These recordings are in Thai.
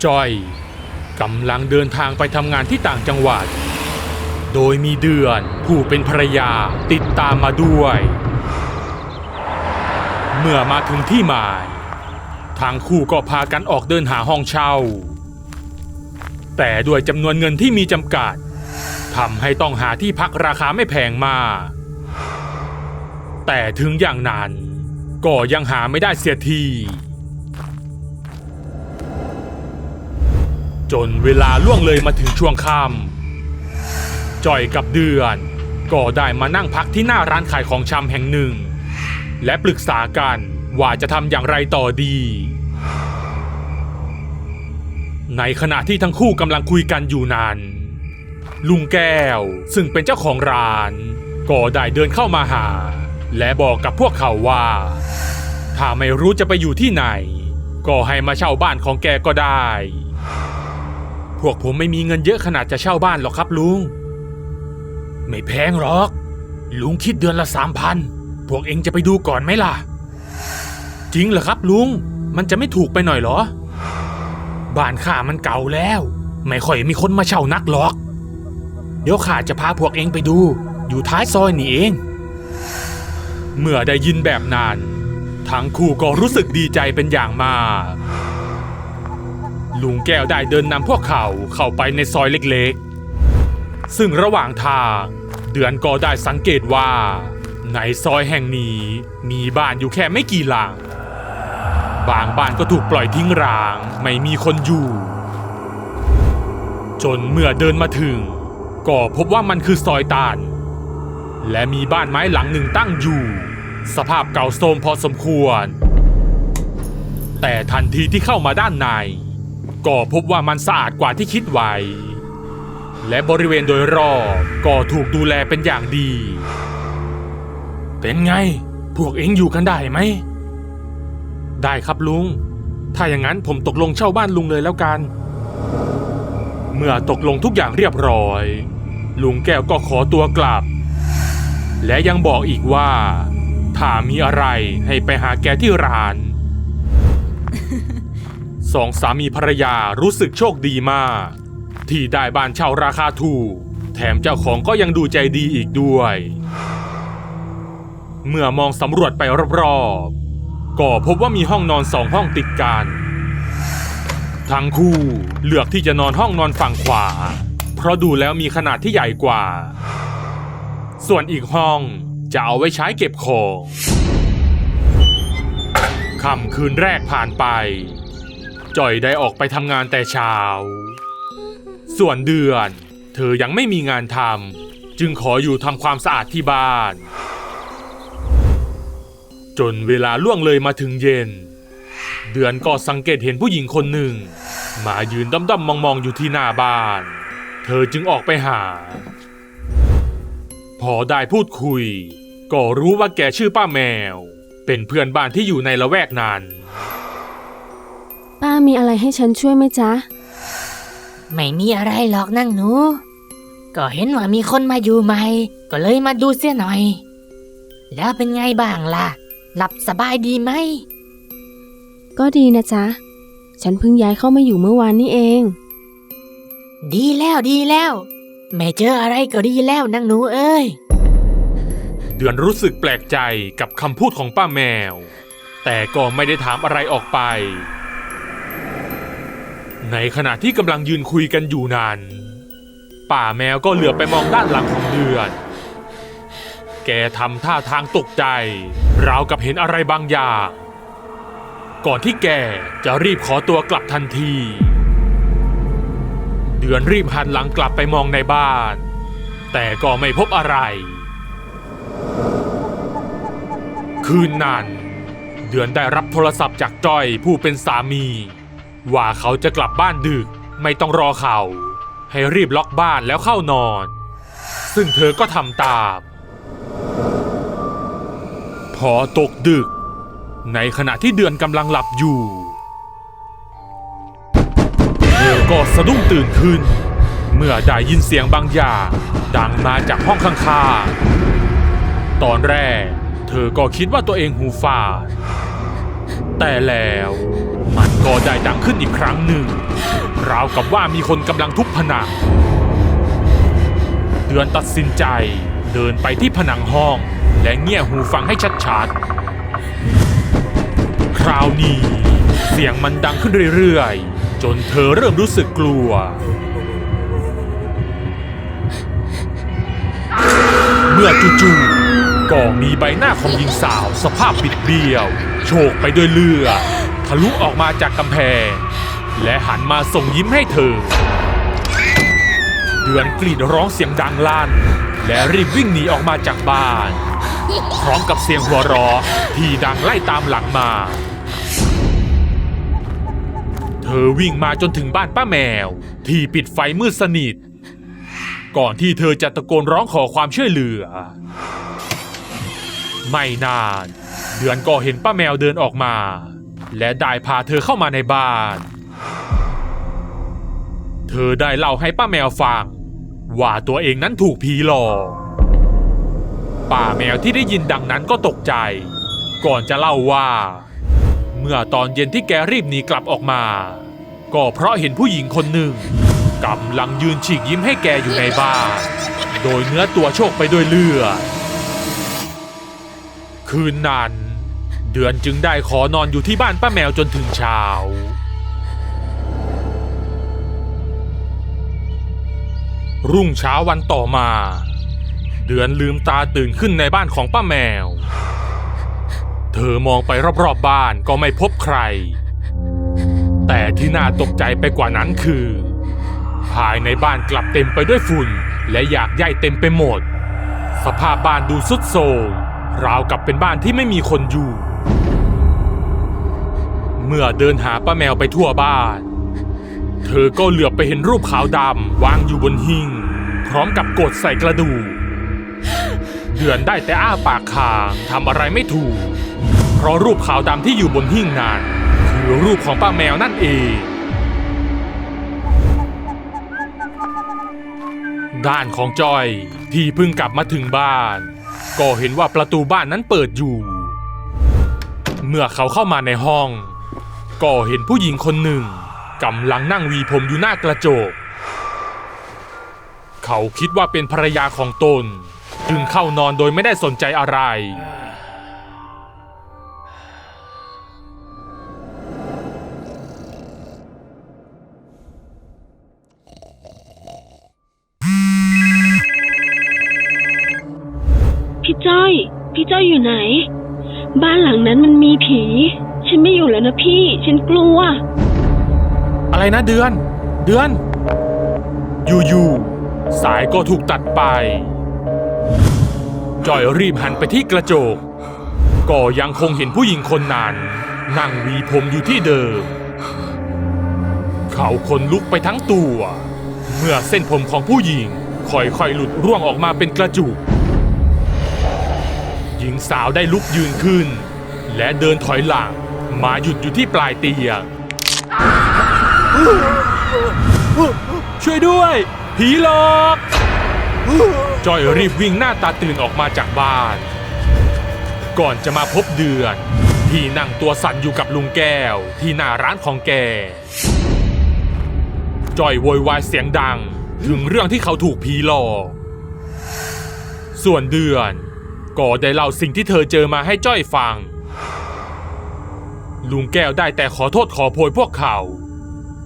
จ้อยกำลังเดินทางไปทำงานที่ต่างจังหวัดโดยมีเดือนผู้เป็นภรรยาติดตามมาด้วยเมื่อมาถึงที่หมายทางคู่ก็พากันออกเดินหาห้องเช่าแต่ด้วยจำนวนเงินที่มีจำกัดทำให้ต้องหาที่พักราคาไม่แพงมากแต่ถึงอย่างนั้นก็ยังหาไม่ได้เสียทีจนเวลาล่วงเลยมาถึงช่วงค่ำจ้อยกับเดือนก็ได้มานั่งพักที่หน้าร้านขายของชำแห่งหนึ่งและปรึกษากันว่าจะทำอย่างไรต่อดีในขณะที่ทั้งคู่กำลังคุยกันอยู่นั้นลุงแก้วซึ่งเป็นเจ้าของร้านก็ได้เดินเข้ามาหาและบอกกับพวกเขาว่าถ้าไม่รู้จะไปอยู่ที่ไหนก็ให้มาเช่าบ้านของแกก็ได้พวกผมไม่มีเงินเยอะขนาดจะเช่าบ้านหรอกครับลุงไม่แพงหรอกลุงคิดเดือนละ 3,000 พวกเองจะไปดูก่อนไหมล่ะจริงเหรอครับลุงมันจะไม่ถูกไปหน่อยเหรอบ้านข้ามันเก่าแล้วไม่ค่อยมีคนมาเช่านักหรอกเดี๋ยวข้าจะพาพวกเองไปดูอยู่ท้ายซอยนี่เองเมื่อได้ยินแบบนั้นทั้งคู่ก็รู้สึกดีใจเป็นอย่างมากลุงแก้วได้เดินนำพวกเขาเข้าไปในซอยเล็กๆซึ่งระหว่างทางเดือนก็ได้สังเกตว่าในซอยแห่งนี้มีบ้านอยู่แค่ไม่กี่หลังบางบ้านก็ถูกปล่อยทิ้งร้างไม่มีคนอยู่จนเมื่อเดินมาถึงก็พบว่ามันคือซอยตันและมีบ้านไม้หลังหนึ่งตั้งอยู่สภาพเก่าโทรมพอสมควรแต่ทันทีที่เข้ามาด้านในก็พบว่ามันสะอาดกว่าที่คิดไว้และบริเวณโดยรอบก็ถูกดูแลเป็นอย่างดีเป็นไงพวกเอ็งอยู่กันได้ไหมได้ครับลุงถ้าอย่างนั้นผมตกลงเช่าบ้านลุงเลยแล้วกันเมื่อตกลงทุกอย่างเรียบร้อยลุงแก้วก็ขอตัวกลับและยังบอกอีกว่าถ้ามีอะไรให้ไปหาแกที่ร้าน สองสามีภรรยารู้สึกโชคดีมากที่ได้บ้านเช่าราคาถูกแถมเจ้าของก็ยังดูใจดีอีกด้วยเมื่อมองสำรวจไปรอบๆก็พบว่ามีห้องนอน2 ห้องติดกันทั้งคู่เลือกที่จะนอนห้องนอนฝั่งขวาเพราะดูแล้วมีขนาดที่ใหญ่กว่าส่วนอีกห้องจะเอาไว้ใช้เก็บของค่ำคืนแรกผ่านไปจ่อยได้ออกไปทำงานแต่เช้าส่วนเดือนเธอยังไม่มีงานทำจึงขออยู่ทำความสะอาดที่บ้านจนเวลาล่วงเลยมาถึงเย็นเดือนก็สังเกตเห็นผู้หญิงคนหนึ่งมายืนด้อมๆมองๆอยู่ที่หน้าบ้านเธอจึงออกไปหาพอได้พูดคุยก็รู้ว่าแกชื่อป้าแมวเป็นเพื่อนบ้านที่อยู่ในละแวกนั้นป้ามีอะไรให้ฉันช่วยไหมจ๊ะไม่มีอะไรหรอกนั่งหนูก็เห็นว่ามีคนมาอยู่ใหม่ก็เลยมาดูเสียหน่อยแล้วเป็นไงบ้างล่ะหลับสบายดีไหมก็ดีนะจ๊ะฉันเพิ่งย้ายเข้ามาอยู่เมื่อวานนี้เองดีแล้วไม่เจออะไรก็ดีแล้วนางหนูเอ้ยเดือนรู้สึกแปลกใจกับคำพูดของป้าแมวแต่ก็ไม่ได้ถามอะไรออกไปในขณะที่กำลังยืนคุยกันอยู่นั้นป้าแมวก็เหลือบไปมองด้านหลังของเดือนแกทำท่าทางตกใจราวกับเห็นอะไรบางอย่างก่อนที่แกจะรีบขอตัวกลับทันทีเดือนรีบหันหลังกลับไปมองในบ้านแต่ก็ไม่พบอะไรคืนนั้นเดือนได้รับโทรศัพท์จากจ้อยผู้เป็นสามีว่าเขาจะกลับบ้านดึกไม่ต้องรอเขาให้รีบล็อกบ้านแล้วเข้านอนซึ่งเธอก็ทำตามพอตกดึกในขณะที่เดือนกำลังหลับอยู่เธอก็สะดุ้งตื่นขึ้นเมื่อได้ยินเสียงบางอย่างดังมาจากห้องข้างๆตอนแรกเธอก็คิดว่าตัวเองหูฝาดแต่แล้วใน มันก็ได้ดังขึ้นอีกครั้งหนึ่งราวกับว่ามีคนกำลังทุบผนังเดือนตัดสินใจเดินไปที่ผนังห้องและเงี่ยหูฟังให้ชัดๆคราวนี้เสียงมันดังขึ้นเรื่อยๆจนเธอเริ่มรู้สึกกลัวเมื่อจู่ๆก็มีใบหน้าของหญิงสาวสภาพบิดเบี้ยวโชกไปด้วยเลือดทะลุออกมาจากกำแพงและหันมาส่งยิ้มให้เธอเดือนกรีดร้องเสียงดังลั่นและรีบวิ่งหนีออกมาจากบ้านพร้อมกับเสียงหัวเราะที่ดังไล่ตามหลังมาเธอวิ่งมาจนถึงบ้านป้าแมวที่ปิดไฟมืดสนิทก่อนที่เธอจะตะโกนร้องขอความช่วยเหลือไม่นานเดือนก็เห็นป้าแมวเดินออกมาและได้พาเธอเข้ามาในบ้านเธอได้เล่าให้ป้าแมวฟังว่าตัวเองนั้นถูกผีหลอกป้าแมวที่ได้ยินดังนั้นก็ตกใจก่อนจะเล่าว่าเมื่อตอนเย็นที่แกรีบหนีกลับออกมาก็เพราะเห็นผู้หญิงคนหนึ่งกำลังยืนฉีกยิ้มให้แกอยู่ในบ้านโดยเนื้อตัวโชกไปด้วยเลือดคืนนั้นเดือนจึงได้ขอนอนอยู่ที่บ้านป้าแมวจนถึงเช้ารุ่งเช้าวันต่อมาเดือนลืมตาตื่นขึ้นในบ้านของป้าแมวเธอมองไปรอบๆบ้านก็ไม่พบใครแต่ที่น่าตกใจไปกว่านั้นคือภายในบ้านกลับเต็มไปด้วยฝุ่นและหยากใยเต็มไปหมดสภาพบ้านดูทรุดโทรมราวกับเป็นบ้านที่ไม่มีคนอยู่เมื่อเดินหาป้าแมวไปทั่วบ้านเธอก็เหลือบไปเห็นรูปขาวดำวางอยู่บนหิ้งพร้อมกับกดใส่กระดูกเดือนได้แต่อ้าปากค้างทำอะไรไม่ถูกเพราะรูปขาวดำที่อยู่บนหิ้งนั้นคือรูปของป้าแมวนั่นเองด้านของจอยที่เพิ่งกลับมาถึงบ้านก็เห็นว่าประตูบ้านนั้นเปิดอยู่เมื่อเขาเข้ามาในห้องก็เห็นผู้หญิงคนหนึ่งกำลังนั่งหวีผมอยู่หน้ากระจกเขาคิดว่าเป็นภรรยาของตนจึงเข้านอนโดยไม่ได้สนใจอะไรพี่จ้อยอยู่ไหนบ้านหลังนั้นมันมีผีฉันไม่อยู่แล้วนะพี่ฉันกลัวอะไรนะเดือนอยู่ๆสายก็ถูกตัดไปจอยรีบหันไปที่กระจกก็ยังคงเห็นผู้หญิงคนนั้นนั่งหวีผมอยู่ที่เดิมเขาขนลุกไปทั้งตัวเมื่อเส้นผมของผู้หญิงค่อยๆหลุดร่วงออกมาเป็นกระจุกหญิงสาวได้ลุกยืนขึ้นและเดินถอยหลังมาหยุดอยู่ที่ปลายเตียงช่วยด้วยผีหลอกจอยรีบวิ่งหน้าตาตื่นออกมาจากบ้านก่อนจะมาพบเดือนที่นั่งตัวสั่นอยู่กับลุงแก้วที่หน้าร้านของแกจอยโวยวายเสียงดังถึงเรื่องที่เขาถูกผีหลอกส่วนเดือนก็ได้เล่าสิ่งที่เธอเจอมาให้จ้อยฟังลุงแก้วได้แต่ขอโทษขอโพยพวกเขา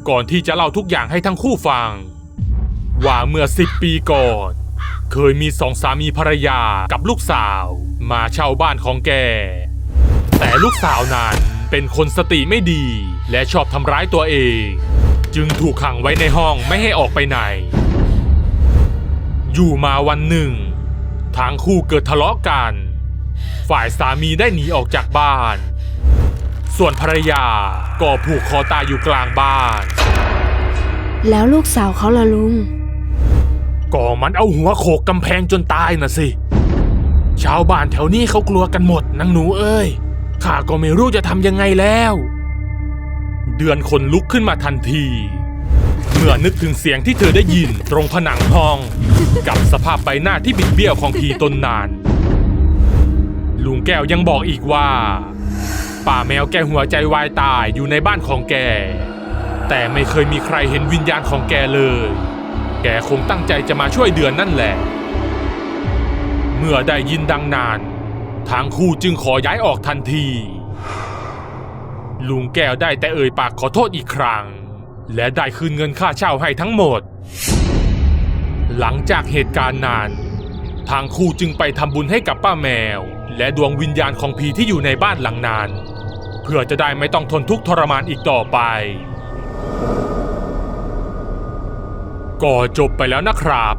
ก่อนที่จะเล่าทุกอย่างให้ทั้งคู่ฟังว่าเมื่อ10 ปีก่อนเคยมี2 สามีภรรยากับลูกสาวมาเช่าบ้านของแกแต่ลูกสาวนั้นเป็นคนสติไม่ดีและชอบทำร้ายตัวเองจึงถูกขังไว้ในห้องไม่ให้ออกไปไหนอยู่มาวันหนึ่งทั้งคู่เกิดทะเลาะกันฝ่ายสามีได้หนีออกจากบ้านส่วนภรรยาก็ผูกคอตายอยู่กลางบ้านแล้วลูกสาวเขาล่ะลุงก็มันเอาหัวโขกกำแพงจนตายน่ะสิชาวบ้านแถวนี้เขากลัวกันหมดนางหนูเอ้ยข้าก็ไม่รู้จะทำยังไงแล้วเดือนขนลุกขึ้นมาทันทีเมื่อนึกถึงเสียงที่เธอได้ยินตรงผนังห้องกับสภาพใบหน้าที่บิดเบี้ยวของผีตนนั้นลุงแก้วยังบอกอีกว่า ป่าแมวแกหัวใจวายตายอยู่ในบ้านของแกแต่ไม่เคยมีใครเห็นวิญญาณของแกเลยแกคงตั้งใจจะมาช่วยเดือนนั่นแหละเมื่อได้ยินดังนั้นทั้งคู่จึงขอย้ายออกทันทีลุงแก้วได้แต่เอ่ยปากขอโทษอีกครั้งและได้คืนเงินค่าเช่าให้ทั้งหมดหลังจากเหตุการณ์นั้นทางคู่จึงไปทำบุญให้กับป้าแมวและดวงวิญญาณของผีที่อยู่ในบ้านหลังนั้นเพื่อจะได้ไม่ต้องทนทุกข์ทรมานอีกต่อไปก็จบไปแล้วนะครับ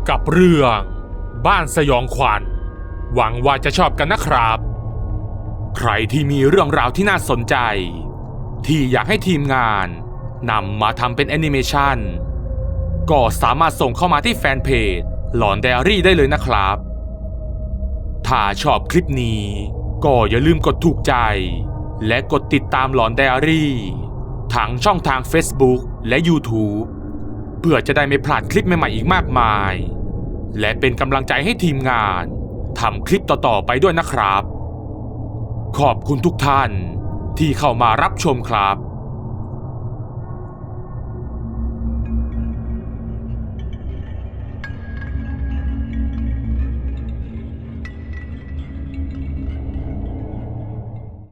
กับเรื่องบ้านสยองขวัญหวังว่าจะชอบกันนะครับใครที่มีเรื่องราวที่น่าสนใจที่อยากให้ทีมงานนำมาทำเป็นแอนิเมชันก็สามารถส่งเข้ามาที่แฟนเพจหลอนไดอารี่ได้เลยนะครับถ้าชอบคลิปนี้ก็อย่าลืมกดถูกใจและกดติดตามหลอนไดอารี่ทั้งช่องทาง Facebook และ YouTube เพื่อจะได้ไม่พลาดคลิปใหม่ๆอีกมากมายและเป็นกำลังใจให้ทีมงานทำคลิปต่อๆไปด้วยนะครับขอบคุณทุกท่านที่เข้ามารับชมครับ